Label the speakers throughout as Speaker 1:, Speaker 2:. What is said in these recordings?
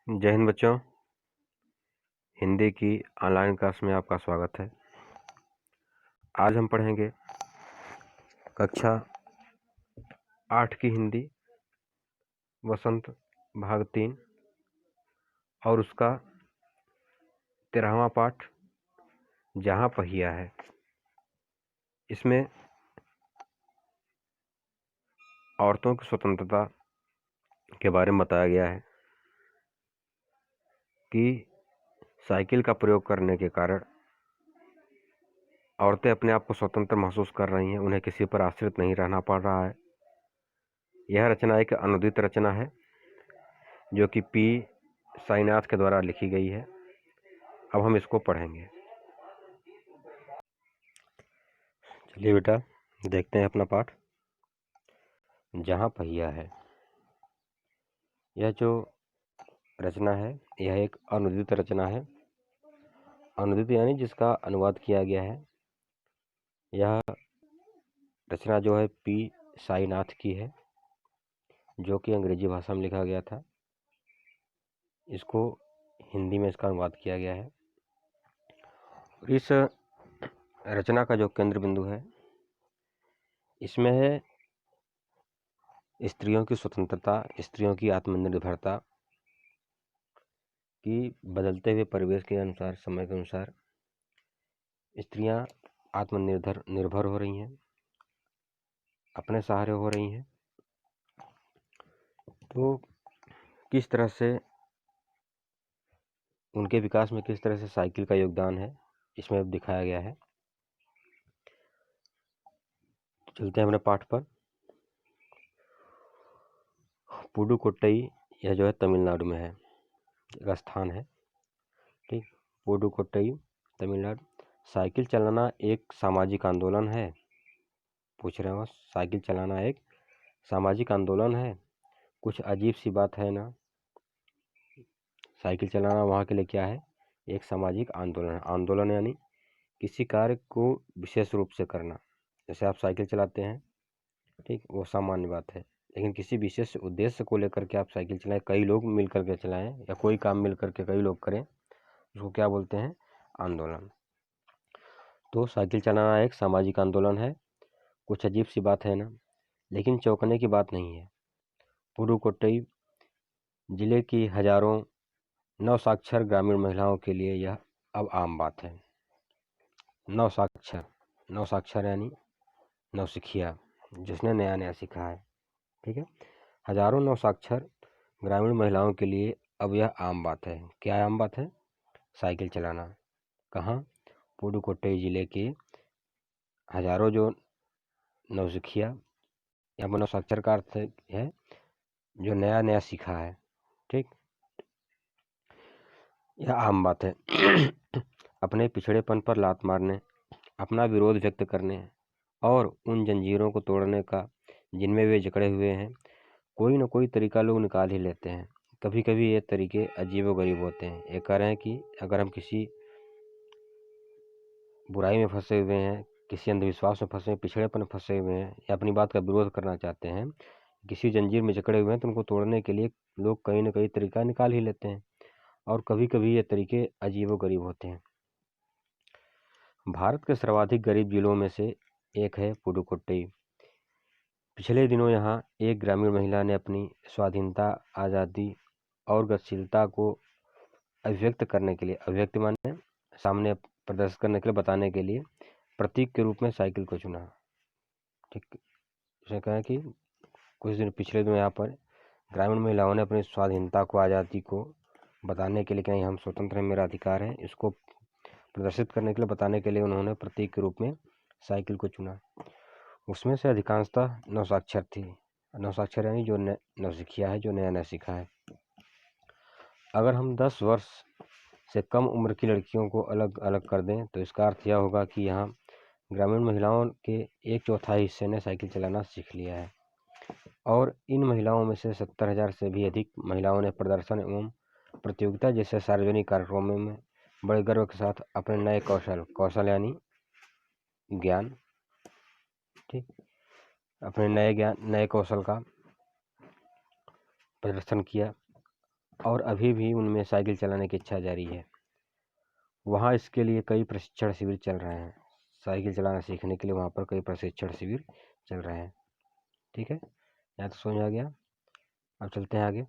Speaker 1: जय हिंद बच्चों। हिंदी की ऑनलाइन क्लास में आपका स्वागत है। आज हम पढ़ेंगे कक्षा 8 की हिंदी वसंत भाग 3 और उसका 13वां पाठ जहाँ पहिया है। इसमें औरतों की स्वतंत्रता के बारे में बताया गया है कि साइकिल का प्रयोग करने के कारण औरतें अपने आप को स्वतंत्र महसूस कर रही हैं, उन्हें किसी पर आश्रित नहीं रहना पड़ रहा है। यह रचना एक अनुदित रचना है जो कि पी साईनाथ के द्वारा लिखी गई है। अब हम इसको पढ़ेंगे। चलिए बेटा, देखते हैं अपना पाठ जहाँ पहिया है। यह जो रचना है यह एक अनुदित रचना है। अनुदित यानी जिसका अनुवाद किया गया है। यह रचना जो है पी साईनाथ की है, जो कि अंग्रेजी भाषा में लिखा गया था। इसको हिंदी में इसका अनुवाद किया गया है। इस रचना का जो केंद्र बिंदु है इसमें है स्त्रियों की स्वतंत्रता, स्त्रियों की आत्मनिर्भरता कि बदलते हुए परिवेश के अनुसार, समय के अनुसार स्त्रियां निर्भर हो रही हैं, अपने सहारे हो रही हैं। तो किस तरह से उनके विकास में किस तरह से साइकिल का योगदान है इसमें अब दिखाया गया है। चलते हैं अपने पाठ पर। पुडुकोट्टई, यह जो है तमिलनाडु में है, एक स्थान है। ठीक, पुडुकोट्टई तमिलनाडु। साइकिल चलाना एक सामाजिक आंदोलन है। पूछ रहे हो, साइकिल चलाना एक सामाजिक आंदोलन है। कुछ अजीब सी बात है ना। साइकिल चलाना वहाँ के लिए क्या है? एक सामाजिक आंदोलन है। आंदोलन यानी किसी कार्य को विशेष रूप से करना। जैसे आप साइकिल चलाते हैं, ठीक, वो सामान्य बात है। लेकिन किसी विशेष उद्देश्य को लेकर के आप साइकिल चलाएं, कई लोग मिल करके चलाएं या कोई काम मिल करके कई लोग करें, उसको क्या बोलते हैं? आंदोलन। तो साइकिल चलाना एक सामाजिक आंदोलन है। कुछ अजीब सी बात है ना, लेकिन चौंकने की बात नहीं है। पुडुकोट्टई जिले की हजारों नवसाक्षर ग्रामीण महिलाओं के लिए यह अब आम बात है। नवसाक्षर यानी नौसिखिया, जिसने नया नया सीखा है। ठीक है, हजारों नवसाक्षर ग्रामीण महिलाओं के लिए अब यह आम बात है। क्या आम बात है? साइकिल चलाना। कहाँ? पुडुकोट्टई जिले के हजारों जो नौसिखिया या नवसाक्षर का अर्थ है जो नया नया सीखा है। ठीक, यह आम बात है। अपने पिछड़ेपन पर लात मारने, अपना विरोध व्यक्त करने और उन जंजीरों को तोड़ने का जिनमें वे जकड़े हुए हैं, कोई न कोई तरीका लोग निकाल ही लेते हैं। कभी कभी ये तरीके अजीबोगरीब होते हैं। ये कह रहे हैं कि अगर हम किसी बुराई में फंसे हुए हैं, किसी अंधविश्वास में फंसे, पिछड़ेपन में फंसे हुए हैं या अपनी बात का विरोध करना चाहते हैं, किसी जंजीर में जकड़े हुए हैं, तो उनको तोड़ने के लिए लोग कहीं ना कहीं तरीका निकाल ही लेते हैं। और कभी कभी ये तरीके अजीबोगरीब होते हैं। भारत के सर्वाधिक गरीब जिलों में से एक है पुडुकोट्टई। पिछले दिनों यहाँ एक ग्रामीण महिला ने अपनी स्वाधीनता, आज़ादी और गतिशीलता को अभिव्यक्त करने के लिए, अभिव्यक्त माने सामने प्रदर्शित करने के लिए, बताने के लिए प्रतीक के रूप में साइकिल को चुना। ठीक, उसने कहा कि कुछ दिन पिछले दिनों यहाँ पर ग्रामीण महिलाओं ने अपनी स्वाधीनता को, आज़ादी को बताने के लिए, कि हम स्वतंत्र हैं, मेरा अधिकार है, इसको प्रदर्शित करने के लिए, बताने के लिए उन्होंने प्रतीक के रूप में साइकिल को चुना। उसमें से अधिकांशतः नवसाक्षर थी। नवसाक्षर यानी जो नवसिखिया है, जो नया नया सीखा है। अगर हम 10 वर्ष से कम उम्र की लड़कियों को अलग अलग कर दें तो इसका अर्थ यह होगा कि यहाँ ग्रामीण महिलाओं के 1/4 हिस्से ने साइकिल चलाना सीख लिया है। और इन महिलाओं में से 70,000 से भी अधिक महिलाओं ने प्रदर्शन एवं प्रतियोगिता जैसे सार्वजनिक कार्यक्रमों में बड़े गर्व के साथ अपने नए कौशल यानी ज्ञान, ठीक, अपने नए कौशल का प्रदर्शन किया। और अभी भी उनमें साइकिल चलाने की इच्छा जारी है। वहाँ इसके लिए कई प्रशिक्षण शिविर चल रहे हैं। साइकिल चलाना सीखने के लिए वहाँ पर कई प्रशिक्षण शिविर चल रहे हैं। ठीक है, यहाँ तो समझ आ गया। अब चलते हैं आगे।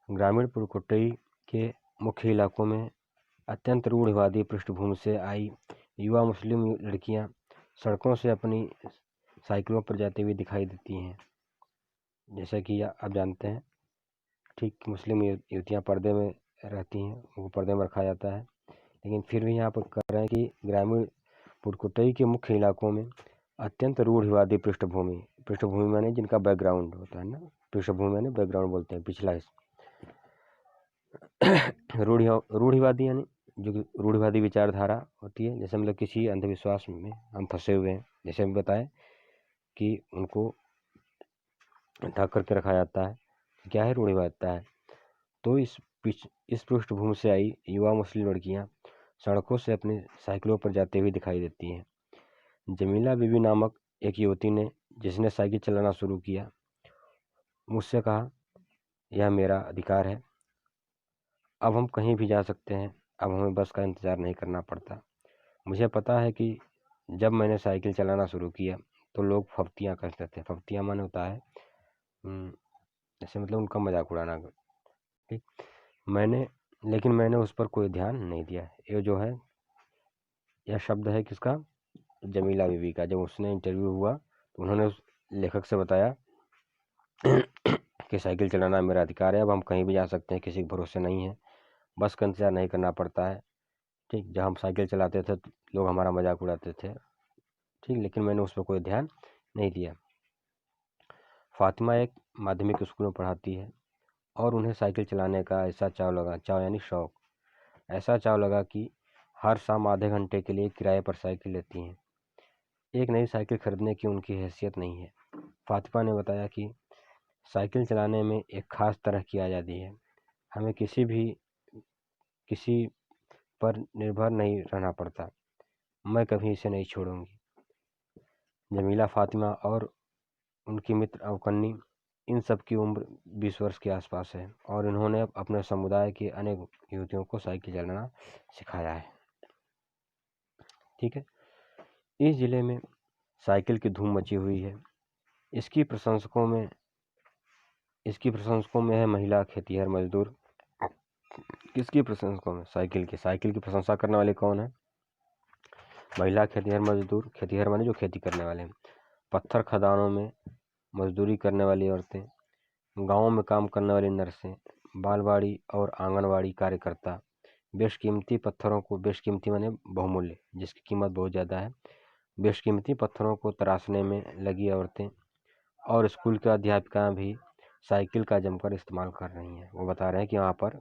Speaker 1: ग्रामीण पुडुकोट्टई के मुख्य इलाकों में अत्यंत रूढ़िवादी पृष्ठभूमि से आई युवा मुस्लिम लड़कियां सड़कों से अपनी साइकिलों पर जाती हुई दिखाई देती हैं। जैसा कि आप जानते हैं, ठीक, मुस्लिम युवतियां पर्दे में रहती हैं, उनको पर्दे में रखा जाता है। लेकिन फिर भी यहाँ पर कह रहे हैं कि ग्रामीण पुडुकोट्टई के मुख्य इलाकों में अत्यंत रूढ़िवादी पृष्ठभूमि माने जिनका बैकग्राउंड होता है ना, पृष्ठभूमि माने बैकग्राउंड बोलते हैं, पिछला हिस्सा। रूढ़िवादी यानी जो रूढ़िवादी विचारधारा होती है, जैसे मतलब किसी अंधविश्वास में हम फंसे हुए हैं, जैसे हम बताएं कि उनको ढक करके रखा जाता है, क्या है, रूढ़िवादिता है। तो इस पृष्ठभूमि से आई युवा मुस्लिम लड़कियां सड़कों से अपनी साइकिलों पर जाते हुए दिखाई देती हैं। जमीला बीबी नामक एक युवती ने, जिसने साइकिल चलाना शुरू किया, मुझसे कहा, यह मेरा अधिकार है, अब हम कहीं भी जा सकते हैं, अब हमें बस का इंतज़ार नहीं करना पड़ता। मुझे पता है कि जब मैंने साइकिल चलाना शुरू किया तो लोग फफ्तियाँ करते थे। फफ्तियाँ माने होता है जैसे मतलब उनका मजाक उड़ाना, ठीक। लेकिन मैंने उस पर कोई ध्यान नहीं दिया। ये जो है, यह शब्द है किसका, जमीला बीबी का। जब उसने इंटरव्यू हुआ तो उन्होंने उस लेखक से बताया कि साइकिल चलाना मेरा अधिकार है, अब हम कहीं भी जा सकते हैं, किसी के भरोसे नहीं है, बस का इंतज़ार नहीं करना पड़ता है, ठीक। जब हम साइकिल चलाते थे तो लोग हमारा मजाक उड़ाते थे, ठीक, लेकिन मैंने उस पर कोई ध्यान नहीं दिया। फातिमा एक माध्यमिक स्कूल में पढ़ाती है और उन्हें साइकिल चलाने का ऐसा चाव यानी शौक, ऐसा चाव लगा कि हर शाम आधे घंटे के लिए किराए पर साइकिल लेती हैं। एक नई साइकिल खरीदने की उनकी हैसियत नहीं है। फातिमा ने बताया कि साइकिल चलाने में एक ख़ास तरह की आज़ादी है, हमें किसी पर निर्भर नहीं रहना पड़ता, मैं कभी इसे नहीं छोड़ूंगी। जमीला, फातिमा और उनकी मित्र अवकन्नी, इन सब की उम्र 20 वर्ष के आसपास है और इन्होंने अपने समुदाय की अनेक युवतियों को साइकिल चलाना सिखाया है। ठीक है, इस जिले में साइकिल की धूम मची हुई है। इसकी प्रशंसकों में है महिला खेतिहर मजदूर। किसकी प्रशंसकों में? साइकिल की प्रशंसा करने वाले कौन है? महिला खेतिहर मजदूर। खेतिहर माने जो खेती करने वाले हैं। पत्थर खदानों में मजदूरी करने वाली औरतें, गाँवों में काम करने वाली नर्सें, बालवाड़ी और आंगनवाड़ी कार्यकर्ता, बेशकीमती पत्थरों को, बेशकीमती माने बहुमूल्य, जिसकी कीमत बहुत ज़्यादा है, बेशकीमती पत्थरों को तराशने में लगी औरतें और स्कूल की अध्यापिकाएं भी साइकिल का जमकर इस्तेमाल कर रही हैं। वो बता रहे हैं कि वहाँ पर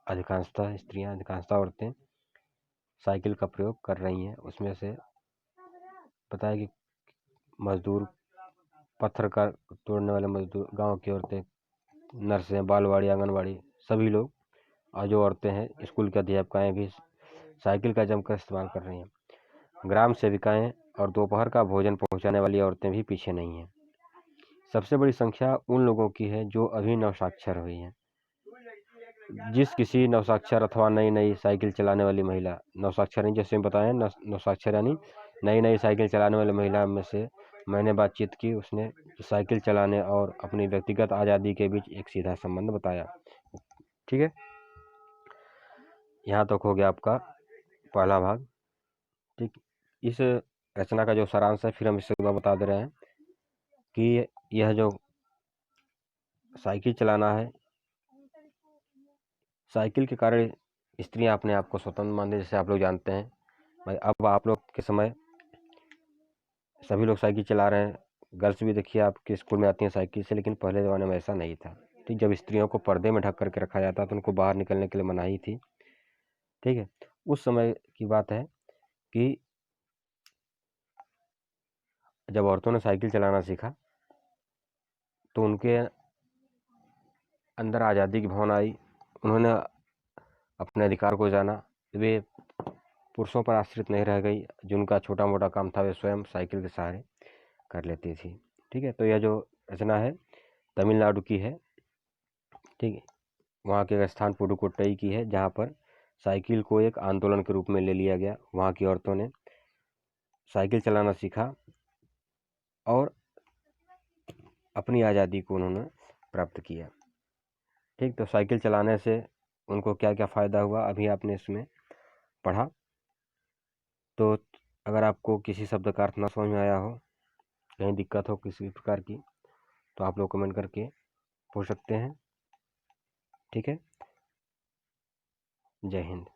Speaker 1: अधिकांशतः औरतें साइकिल का प्रयोग कर रही हैं। उसमें से पता है कि मजदूर, पत्थर का तोड़ने वाले मजदूर, गांव की औरतें, नर्सें, बालवाड़ी, आंगनवाड़ी, सभी लोग, और जो औरतें हैं, स्कूल की अध्यापिकाएं भी साइकिल का जमकर इस्तेमाल कर रही हैं। ग्राम सेविकाएं और दोपहर का भोजन पहुंचाने वाली औरतें भी पीछे नहीं हैं। सबसे बड़ी संख्या उन लोगों की है जो अभी नवसाक्षर हुई हैं। जिस किसी नवसाक्षर अथवा नई साइकिल चलाने वाली महिला, नवसाक्षर नहीं, जैसे बताएं, नवसाक्षर यानी नई साइकिल चलाने वाली महिला में से मैंने बातचीत की, उसने साइकिल चलाने और अपनी व्यक्तिगत आज़ादी के बीच एक सीधा संबंध बताया। ठीक है, यहाँ तक हो गया आपका पहला भाग। ठीक, इस रचना का जो सारांश है, फिर हम इससे बता दे रहे हैं कि यह जो साइकिल चलाना है, साइकिल के कारण स्त्रियां अपने आप को स्वतंत्र मानते, जैसे आप लोग जानते हैं भाई। अब आप लोग के समय सभी लोग साइकिल चला रहे हैं, गर्ल्स भी देखिए आपके स्कूल में आती हैं साइकिल से, लेकिन पहले ज़माने में ऐसा नहीं था। ठीक, जब स्त्रियों को पर्दे में ढक करके रखा जाता तो उनको बाहर निकलने के लिए मनाही थी। ठीक है, उस समय की बात है कि जब औरतों ने साइकिल चलाना सीखा तो उनके अंदर आज़ादी की भावना आई, उन्होंने अपने अधिकार को जाना, वे पुरुषों पर आश्रित नहीं रह गई। जिनका छोटा मोटा काम था वे स्वयं साइकिल के सहारे कर लेती थी। ठीक है, तो यह जो रचना है तमिलनाडु की है, ठीक है। वहाँ के स्थान पुडुकोट्टई की है, जहाँ पर साइकिल को एक आंदोलन के रूप में ले लिया गया। वहाँ की औरतों ने साइकिल चलाना सीखा और अपनी आज़ादी को उन्होंने प्राप्त किया। ठीक, तो साइकिल चलाने से उनको क्या क्या फ़ायदा हुआ अभी आपने इसमें पढ़ा। तो अगर आपको किसी शब्द का अर्थ ना समझ में आया हो, कहीं दिक्कत हो किसी प्रकार की, तो आप लोग कमेंट करके पूछ सकते हैं। ठीक है, जय हिंद।